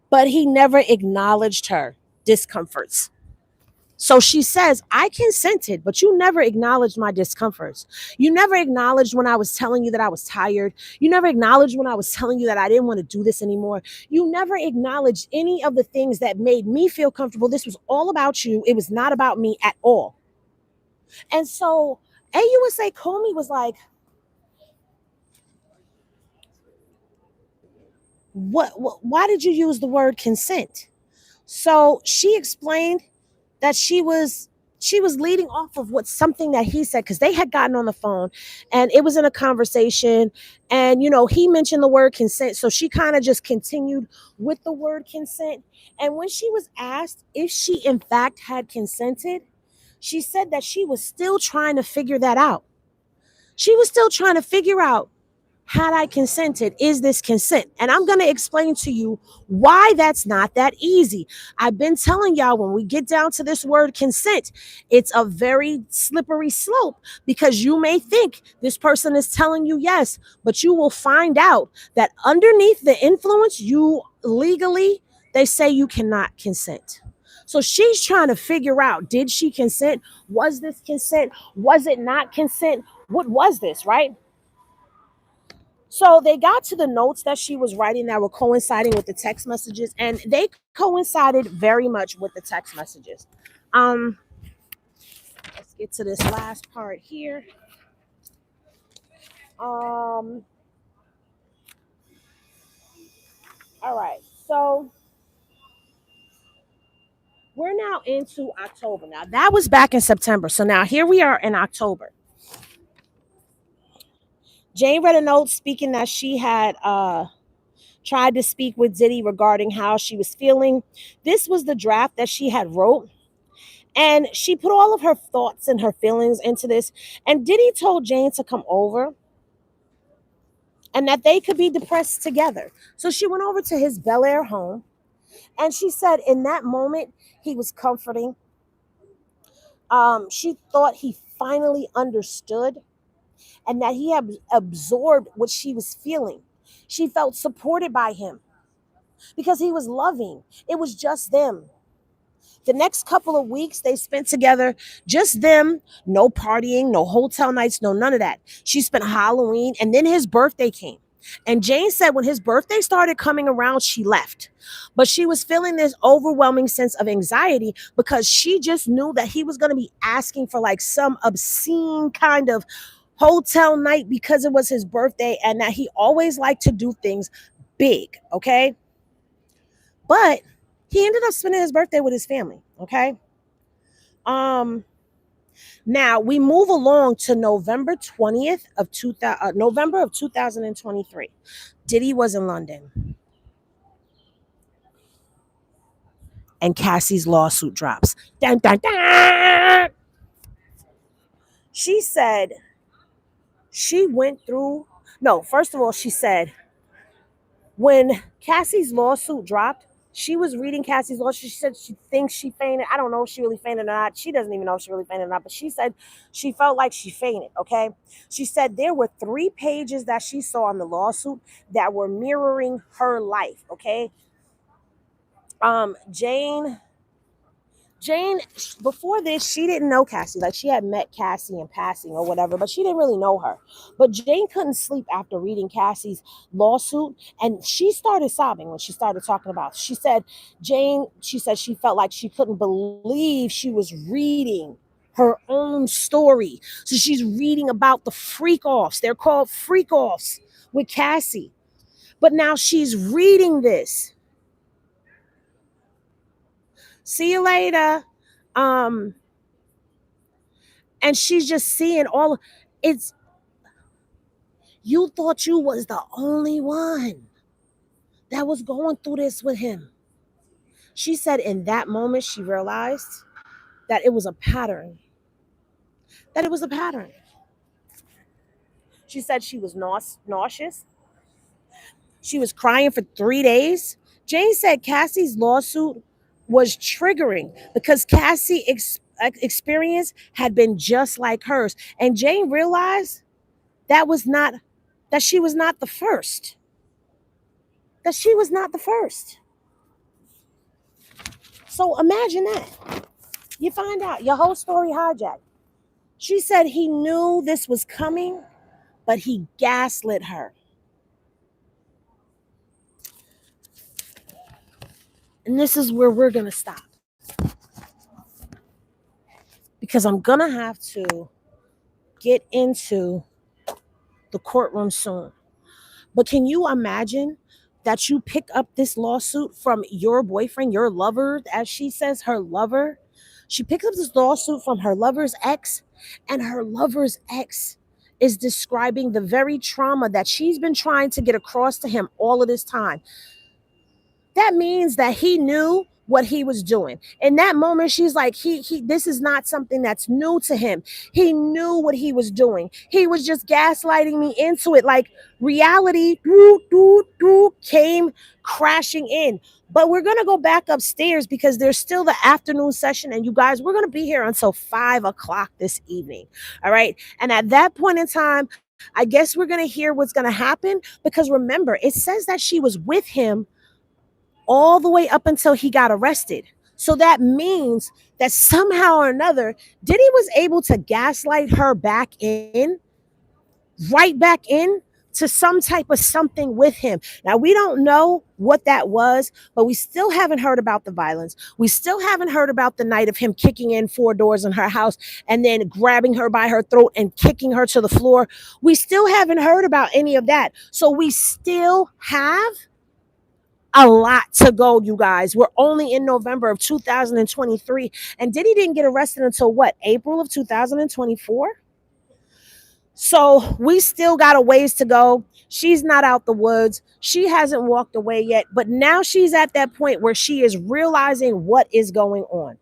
but he never acknowledged her discomforts. So she says, I consented, but you never acknowledged my discomforts. You never acknowledged when I was telling you that I was tired. You never acknowledged when I was telling you that I didn't want to do this anymore. You never acknowledged any of the things that made me feel comfortable. This was all about you. It was not about me at all. And so AUSA Comey was like, why did you use the word consent? So she explained that she was leading off of what something that he said, because they had gotten on the phone and it was in a conversation, and he mentioned the word consent, so she kind of just continued with the word consent. And when she was asked if she in fact had consented, she said that she was still trying to figure that out. She was still trying to figure out Had I consented, is this consent? And I'm going to explain to you why that's not that easy. I've been telling y'all, when we get down to this word consent, it's a very slippery slope, because you may think this person is telling you yes, but you will find out that underneath the influence, you legally, they say you cannot consent. So she's trying to figure out, did she consent? Was this consent? Was it not consent? What was this, right? So they got to the notes that she was writing that were coinciding with the text messages, and they coincided very much with the text messages. Um, let's get to this last part here. Um, all right, so we're now into October. Now that was back in September, so now here we are in October. Jane read a note speaking that she had tried to speak with Diddy regarding how she was feeling. This was the draft that she had wrote. And she put all of her thoughts and her feelings into this. And Diddy told Jane to come over and that they could be depressed together. So she went over to his Bel Air home. And she said in that moment, he was comforting. She thought he finally understood and that he had absorbed what she was feeling. She felt supported by him because he was loving. It was just them. The next couple of weeks they spent together, just them, no partying, no hotel nights, no none of that. She spent Halloween, and then his birthday came. And Jane said when his birthday started coming around, she left. But she was feeling this overwhelming sense of anxiety because she just knew that he was going to be asking for like some obscene kind of hotel night because it was his birthday, and that he always liked to do things big, okay? But he ended up spending his birthday with his family, okay? Um Now we move along to November 20th of 2000, November of 2023. Diddy was in London and Cassie's lawsuit drops. Dun, dun, dun. She said she went through, no, first of all, she said when Cassie's lawsuit dropped, she was reading Cassie's lawsuit. She said she thinks she fainted. I don't know if she really fainted or not. She doesn't even know if she really fainted or not, but she said she felt like she fainted, okay? She said there were 3 pages that she saw in the lawsuit that were mirroring her life, okay? Jane, before this, she didn't know Cassie. Like, she had met Cassie in passing or whatever, but she didn't really know her. But Jane couldn't sleep after reading Cassie's lawsuit, and she started sobbing when she started talking about it. She said she felt like she couldn't believe she was reading her own story. So she's reading about the freak offs. They're called freak offs with Cassie. But now she's reading this. See you later. Um, and she's just seeing all it's you thought you was the only one that was going through this with him. She said in that moment she realized that it was a pattern. That it was a pattern. She said she was nauseous. She was crying for 3 days. Jane said Cassie's lawsuit was triggering because Cassie's experience had been just like hers. And Jane realized that was not that she was not the first. That she was not the first. So imagine that. You find out your whole story hijacked. She said he knew this was coming, but he gaslit her. And this is where we're going to stop. Because I'm going to have to get into the courtroom soon. But can you imagine that you pick up this lawsuit from your boyfriend, your lover, as she says, her lover? She picks up this lawsuit from her lover's ex, and her lover's ex is describing the very trauma that she's been trying to get across to him all of this time. That means that he knew what he was doing. In that moment, she's like, he this is not something that's new to him. He knew what he was doing. He was just gaslighting me into it. Like reality came crashing in. But we're gonna go back upstairs because there's still the afternoon session, and you guys, we're gonna be here until 5 o'clock this evening. All right. And at that point in time, I guess we're gonna hear what's gonna happen, because remember, it says that she was with him all the way up until he got arrested. So that means that somehow or another, Diddy was able to gaslight her back in, right back in to some type of something with him. Now, we don't know what that was, but we still haven't heard about the violence. We still haven't heard about the night of him kicking in 4 doors in her house and then grabbing her by her throat and kicking her to the floor. We still haven't heard about any of that. So we still have a lot to go, you guys. We're only in November of 2023, and Diddy didn't get arrested until what, April of 2024? So we still got a ways to go. She's not out the woods. She hasn't walked away yet, but now she's at that point where she is realizing what is going on.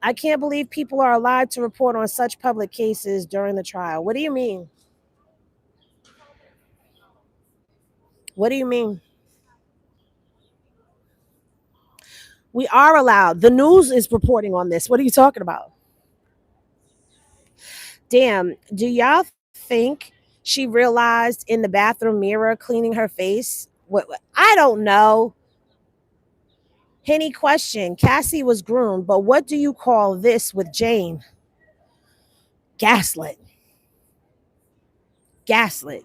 I can't believe people are allowed to report on such public cases during the trial. What do you mean? What do you mean? We are allowed. The news is reporting on this. What are you talking about? Damn, do y'all think she realized in the bathroom mirror cleaning her face? What I don't know. Henny question. Cassie was groomed, but what do you call this with Jane? Gaslit. Gaslit.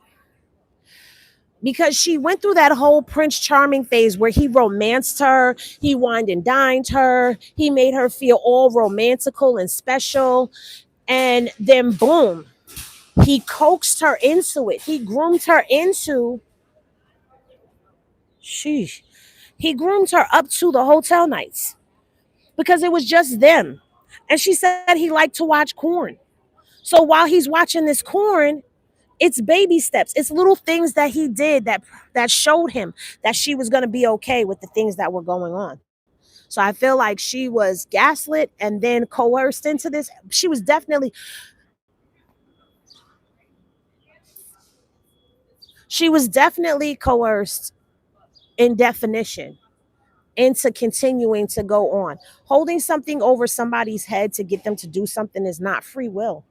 Because she went through that whole Prince Charming phase where he romanced her, he wined and dined her, he made her feel all romantical and special, and then boom, he coaxed her into it. He groomed her into, sheesh, he groomed her up to the hotel nights because it was just them. And she said he liked to watch corn. So while he's watching this corn, it's baby steps. It's little things that he did that showed him that she was going to be okay with the things that were going on. So I feel like she was gaslit and then coerced into this. She was definitely coerced in definition into continuing to go on. Holding something over somebody's head to get them to do something is not free will.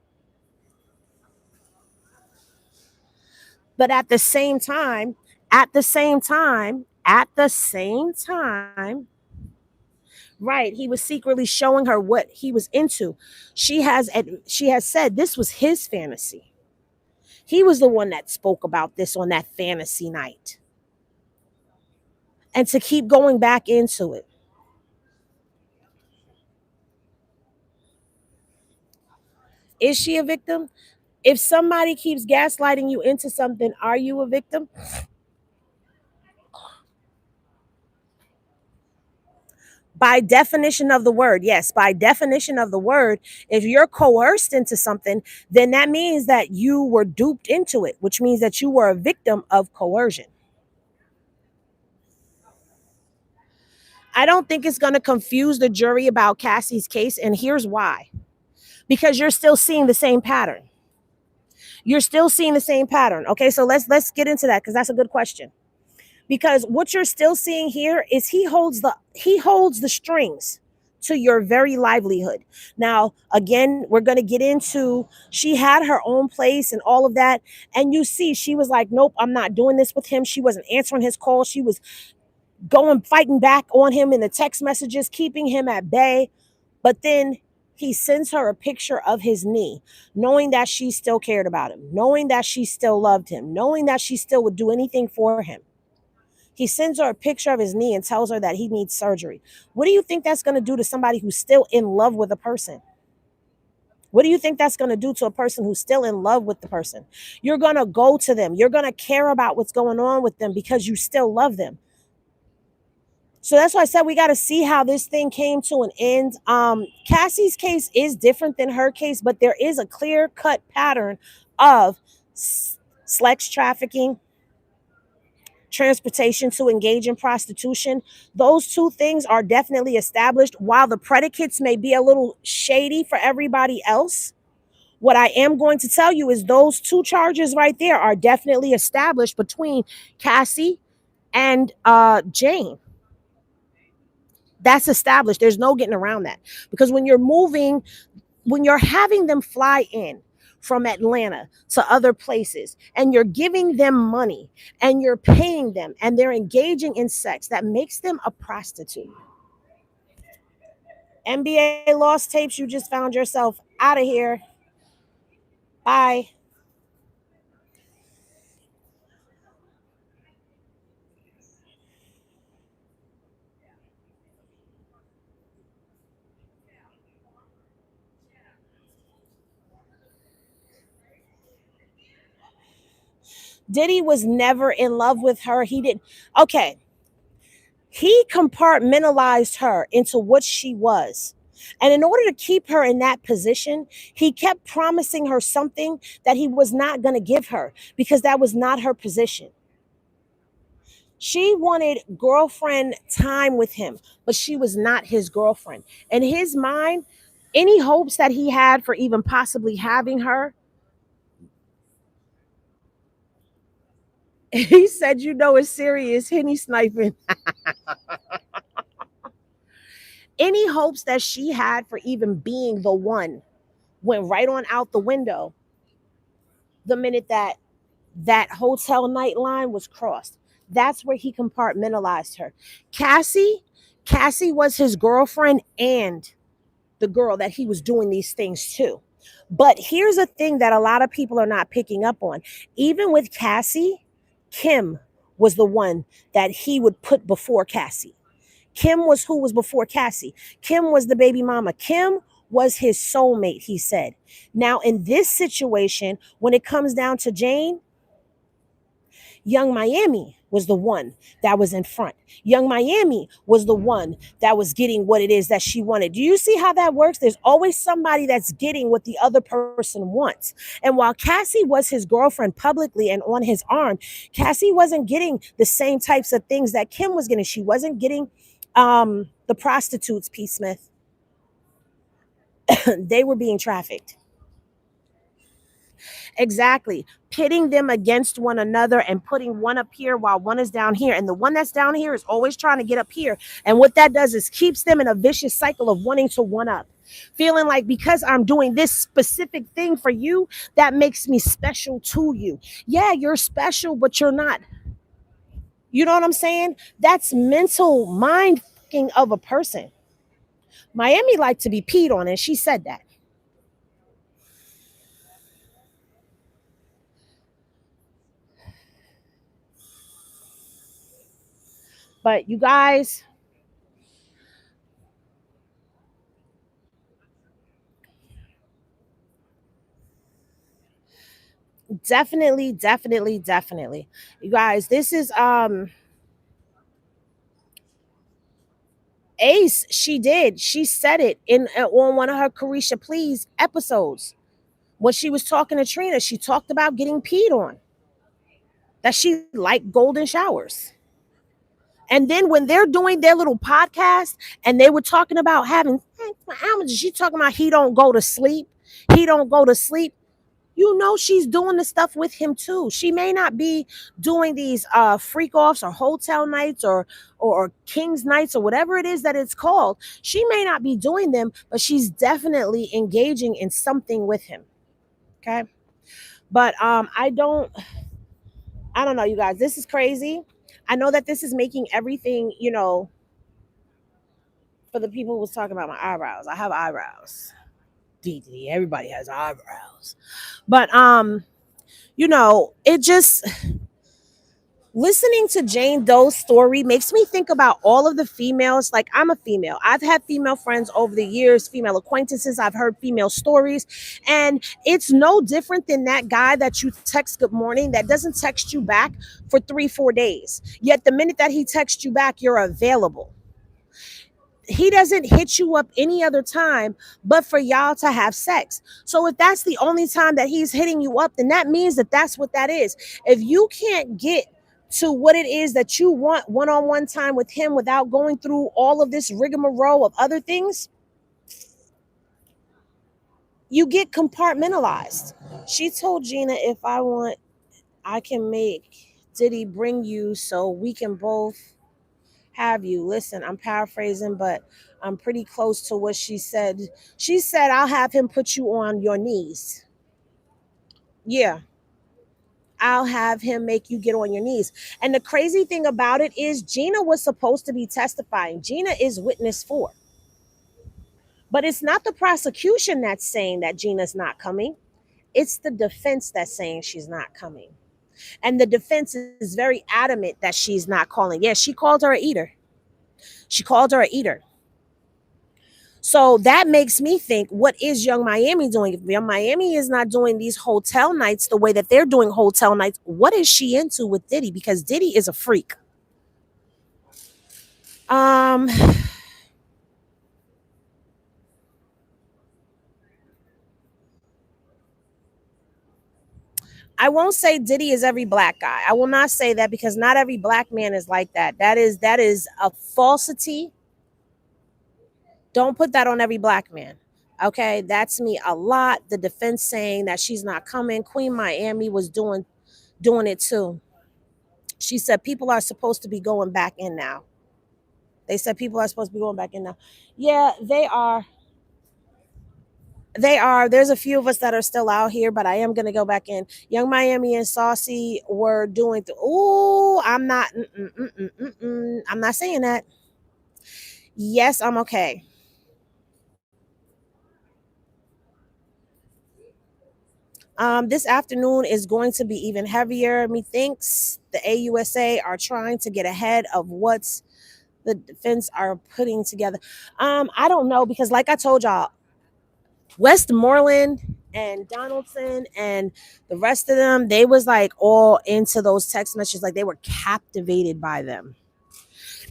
But at the same time, right, he was secretly showing her what he was into. She has said this was his fantasy. He was the one that spoke about this on that fantasy night. And to keep going back into it. Is she a victim? If somebody keeps gaslighting you into something, are you a victim? By definition of the word, yes, by definition of the word, if you're coerced into something, then that means that you were duped into it, which means that you were a victim of coercion. I don't think it's going to confuse the jury about Cassie's case, and here's why. Because you're still seeing the same pattern. You're still seeing the same pattern. Okay, so let's get into that because that's a good question. Because what you're still seeing here is he holds the strings to your very livelihood. Now, again, we're going to get into, she had her own place and all of that, and you see she was like, nope, I'm not doing this with him. She wasn't answering his calls. She was going fighting back on him in the text messages, keeping him at bay. But then he sends her a picture of his knee, knowing that she still cared about him, knowing that she still loved him, knowing that she still would do anything for him. He sends her a picture of his knee and tells her that he needs surgery. What do you think that's going to do to somebody who's still in love with a person? What do you think that's going to do to a person who's still in love with the person? You're going to go to them. You're going to care about what's going on with them because you still love them. So that's why I said we got to see how this thing came to an end. Cassie's case is different than her case, but there is a clear-cut pattern of sex trafficking, transportation to engage in prostitution. Those two things are definitely established. While the predicates may be a little shady for everybody else, what I am going to tell you is those two charges right there are definitely established between Cassie and Jane. That's established. There's no getting around that. Because when you're having them fly in from Atlanta to other places and you're giving them money and you're paying them and they're engaging in sex, that makes them a prostitute. NBA lost tapes, you just found yourself out of here. Bye. Diddy was never in love with her. He didn't. Okay. He compartmentalized her into what she was. And in order to keep her in that position, he kept promising her something that he was not going to give her because that was not her position. She wanted girlfriend time with him, but she was not his girlfriend. In his mind, any hopes that he had for even possibly having her, he said, you know, it's serious, Henny sniping. Any hopes that she had for even being the one went right on out the window the minute that that hotel night line was crossed. That's where he compartmentalized her. Cassie, Cassie was his girlfriend and the girl that he was doing these things to. But here's a thing that a lot of people are not picking up on. Even with Cassie, Kim was the one that he would put before Cassie. Kim was who was before Cassie. Kim was the baby mama. Kim was his soulmate, he said. Now, in this situation, when it comes down to Jane, Young Miami was the one that was in front. Young Miami was the one that was getting what it is that she wanted. Do you see how that works? There's always somebody that's getting what the other person wants. And while Cassie was his girlfriend publicly and on his arm, Cassie wasn't getting the same types of things that Kim was getting. She wasn't getting the prostitutes, P. Smith. They were being trafficked. Exactly. Pitting them against one another and putting one up here while one is down here. And the one that's down here is always trying to get up here. And what that does is keeps them in a vicious cycle of wanting to one up. Feeling like because I'm doing this specific thing for you, that makes me special to you. Yeah, you're special, but you're not. You know what I'm saying? That's mental mind fucking of a person. Miami liked to be peed on, and she said that. But you guys, definitely, definitely, definitely. You guys, this is Ace. She did. She said it in on one of her Carisha Please episodes. When she was talking to Trina, she talked about getting peed on. That she liked golden showers. And then when they're doing their little podcast and they were talking about having, she talking about he don't go to sleep. He don't go to sleep. You know she's doing the stuff with him too. She may not be doing these freak offs or hotel nights or king's nights or whatever it is that it's called. She may not be doing them, but she's definitely engaging in something with him. Okay. But I don't know, you guys. This is crazy. I know that this is making everything, for the people who was talking about my eyebrows. I have eyebrows. Dee, everybody has eyebrows. But it just listening to Jane Doe's story makes me think about all of the females. Like, I'm a female. I've had female friends over the years, female acquaintances. I've heard female stories. And it's no different than that guy that you text good morning that doesn't text you back for 3-4 days. Yet the minute that he texts you back, you're available. He doesn't hit you up any other time but for y'all to have sex. So if that's the only time that he's hitting you up, then that means that that's what that is. If you can't get to what it is that you want one-on-one time with him without going through all of this rigmarole of other things, you get compartmentalized. She told Gina, if I want, I can make Diddy bring you so we can both have you. Listen, I'm paraphrasing, but I'm pretty close to what she said. She said, I'll have him put you on your knees. Yeah, I'll have him make you get on your knees. And the crazy thing about it is, Gina was supposed to be testifying. Gina is witness for. But it's not the prosecution that's saying that Gina's not coming. It's the defense that's saying she's not coming. And the defense is very adamant that she's not calling. Yeah, she called her a eater. She called her a eater. So that makes me think, what is Young Miami doing? If Young Miami is not doing these hotel nights the way that they're doing hotel nights, what is she into with Diddy? Because Diddy is a freak. Um, I won't say Diddy is every black guy. I will not say that, because not every black man is like that. That is a falsity. Don't put that on every black man. Okay, that's me a lot. The defense saying that she's not coming. Queen Miami was doing it too. She said people are supposed to be going back in now. They said people are supposed to be going back in now. Yeah, they are. They are. There's a few of us that are still out here, but I am gonna go back in. Young Miami and Saucy were doing. Ooh, I'm not. I'm not saying that. Yes, I'm okay. This afternoon is going to be even heavier. Methinks the AUSA are trying to get ahead of what's the defense are putting together. I don't know, because like I told y'all, Westmoreland and Donaldson and the rest of them, they was like all into those text messages, like they were captivated by them.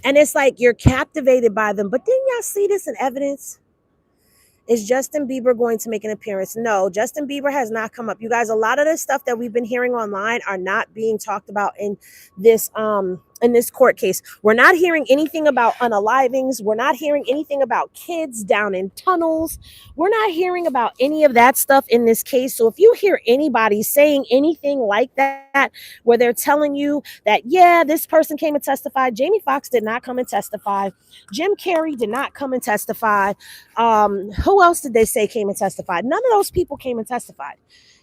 And it's like, you're captivated by them, but didn't y'all see this in evidence? Is Justin Bieber going to make an appearance? No, Justin Bieber has not come up. You guys, a lot of the stuff that we've been hearing online are not being talked about in this court case. We're not hearing anything about unalivings. We're not hearing anything about kids down in tunnels. We're not hearing about any of that stuff in this case. So if you hear anybody saying anything like that, where they're telling you that, yeah, this person came and testified, Jamie Foxx did not come and testify. Jim Carrey did not come and testify. Who else did they say came and testified? None of those people came and testified.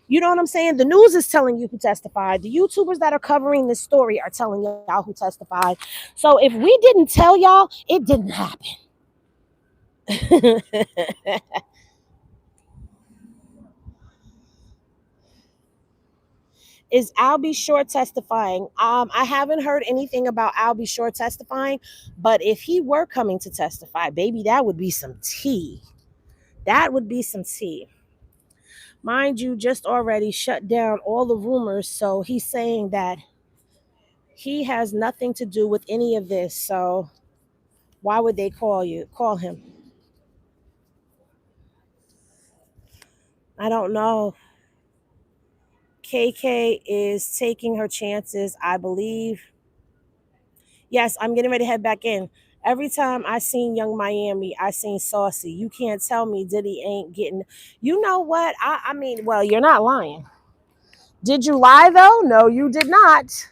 You know what I'm saying? The news is telling you who testified. The YouTubers that are covering this story are telling y'all who testified. So if we didn't tell y'all, it didn't happen. Is Al B. Shore testifying? I haven't heard anything about Al B. Shore testifying, but if he were coming to testify, baby, that would be some tea. That would be some tea. Mind you, just already shut down all the rumors. So he's saying that he has nothing to do with any of this. So why would they call him? I don't know. KK is taking her chances, I believe. Yes, I'm getting ready to head back in. Every time I seen Young Miami, I seen Saucy. You can't tell me Diddy ain't getting. You know what? I mean, well, you're not lying. Did you lie though? No, you did not.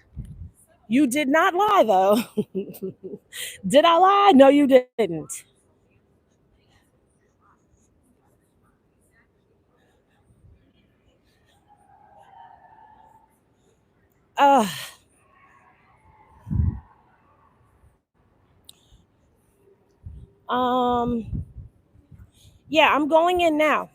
You did not lie though. Did I lie? No, you didn't. Uh, um, yeah, I'm going in now.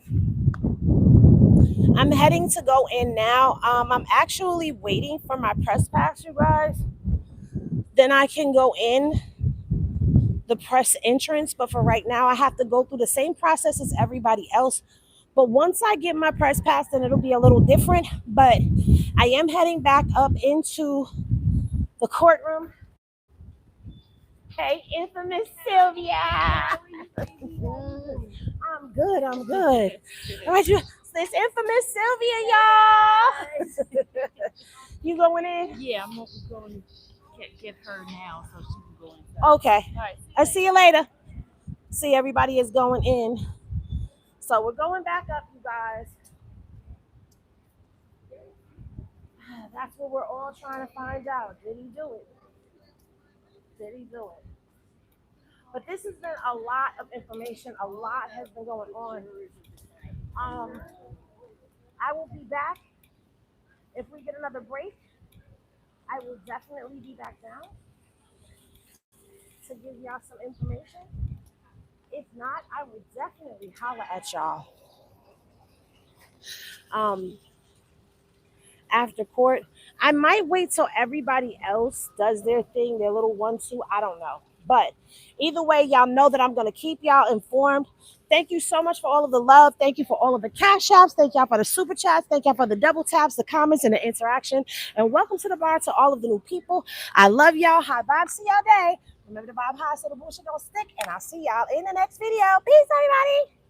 I'm heading to go in now. I'm actually waiting for my press pass, you guys. Then I can go in the press entrance. But for right now, I have to go through the same process as everybody else. But once I get my press pass, then it'll be a little different. But I am heading back up into the courtroom. Hey, infamous Sylvia. I'm good. I'm good. All right, it's infamous Sylvia, y'all. You going in? Yeah, I'm going to get her now so she can go inside. Okay. All right. I'll see you later. See, everybody is going in. So we're going back up, you guys. That's what we're all trying to find out. Did he do it? Did he do it? But this has been a lot of information. A lot has been going on. Um, I will be back if we get another break. I will definitely be back down to give y'all some information. If not, I will definitely holler at y'all. Um, After court, I might wait till everybody else does their thing, their little 1-2. I don't know. But either way, y'all know that I'm going to keep y'all informed. Thank you so much for all of the love. Thank you for all of the cash apps. Thank y'all for the super chats. Thank y'all for the double taps, the comments, and the interaction. And welcome to the bar to all of the new people. I love y'all. High vibes. See y'all day. Remember to vibe high so the bullshit don't stick. And I'll see y'all in the next video. Peace, everybody.